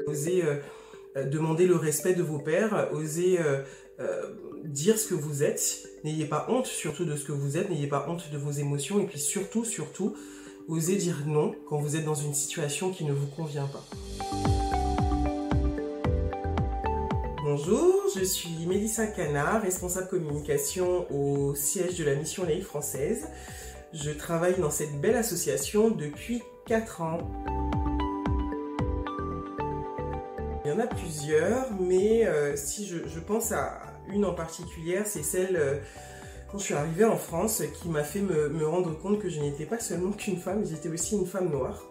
Osez demander le respect de vos pairs, osez dire ce que vous êtes. N'ayez pas honte surtout de ce que vous êtes, n'ayez pas honte de vos émotions et puis surtout, osez dire non quand vous êtes dans une situation qui ne vous convient pas. Bonjour, je suis Mélissa Canard, responsable communication au siège de la mission laïque française. Je travaille dans cette belle association depuis 4 ans. Il y en a plusieurs, mais si je pense à une en particulière, c'est celle quand je suis arrivée en France qui m'a fait me rendre compte que je n'étais pas seulement qu'une femme, j'étais aussi une femme noire.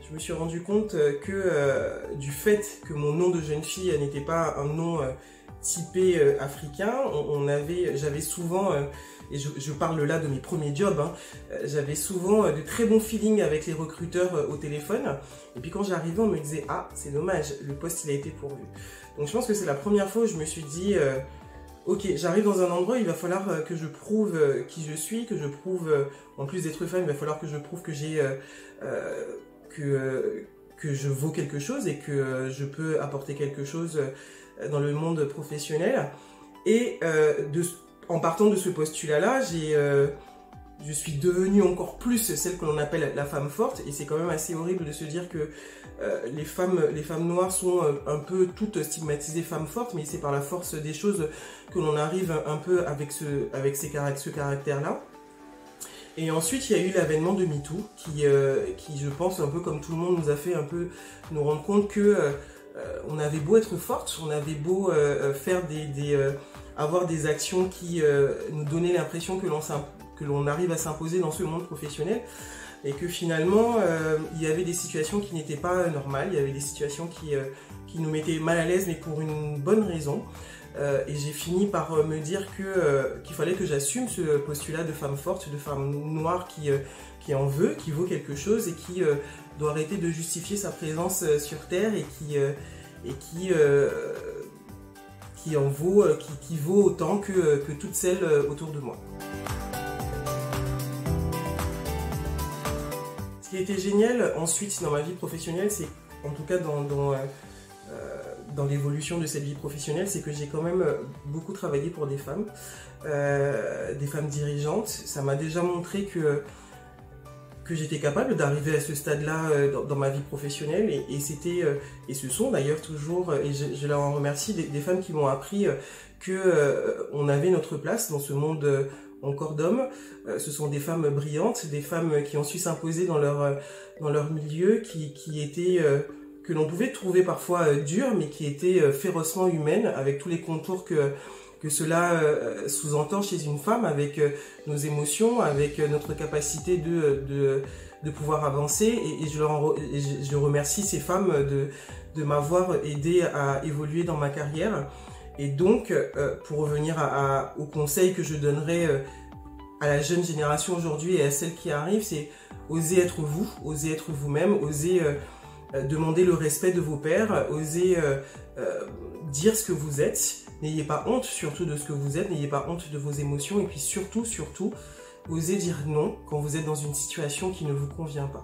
Je me suis rendu compte que du fait que mon nom de jeune fille n'était pas un nom typé africain, j'avais souvent, et je parle là de mes premiers jobs, j'avais souvent de très bons feelings avec les recruteurs au téléphone. Et puis quand j'arrivais, on me disait « Ah, c'est dommage, le poste il a été pourvu ». Donc je pense que c'est la première fois où je me suis dit ok, j'arrive dans un endroit, il va falloir que je prouve qui je suis, que je prouve, en plus d'être femme, il va falloir que je prouve que j'ai... que je vaux quelque chose et que je peux apporter quelque chose dans le monde professionnel. Et en partant de ce postulat-là, je suis devenue encore plus celle que l'on appelle la femme forte. Et c'est quand même assez horrible de se dire que les femmes noires sont un peu toutes stigmatisées femmes fortes, mais c'est par la force des choses que l'on arrive un peu avec ce caractère-là. Et ensuite, il y a eu l'avènement de MeToo, qui, je pense, un peu comme tout le monde, nous a fait un peu nous rendre compte que on avait beau être forte, on avait beau faire avoir des actions qui nous donnaient l'impression que l'on arrive à s'imposer dans ce monde professionnel, et que finalement, il y avait des situations qui n'étaient pas normales, il y avait des situations qui nous mettaient mal à l'aise, mais pour une bonne raison. Et j'ai fini par me dire qu'il fallait que j'assume ce postulat de femme forte, de femme noire qui en veut, qui vaut quelque chose et qui doit arrêter de justifier sa présence sur Terre et qui vaut autant que toutes celles autour de moi. Ce qui a été génial ensuite dans ma vie professionnelle, c'est en tout cas dans l'évolution de cette vie professionnelle, c'est que j'ai quand même beaucoup travaillé pour des femmes dirigeantes. Ça m'a déjà montré que j'étais capable d'arriver à ce stade-là dans ma vie professionnelle, et ce sont d'ailleurs toujours, et je leur en remercie, des femmes qui m'ont appris qu'on avait notre place dans ce monde encore d'hommes. Ce sont des femmes brillantes, des femmes qui ont su s'imposer dans leur milieu, qui étaient... que l'on pouvait trouver parfois dures, mais qui étaient férocement humaines, avec tous les contours que cela sous-entend chez une femme, avec nos émotions, avec notre capacité de pouvoir avancer. Et je remercie ces femmes de m'avoir aidé à évoluer dans ma carrière. Et donc, pour revenir au conseil que je donnerais à la jeune génération aujourd'hui et à celle qui arrive, c'est oser être vous, oser être vous-même, oser... demandez le respect de vos pairs, osez dire ce que vous êtes, n'ayez pas honte surtout de ce que vous êtes, n'ayez pas honte de vos émotions et puis surtout, osez dire non quand vous êtes dans une situation qui ne vous convient pas.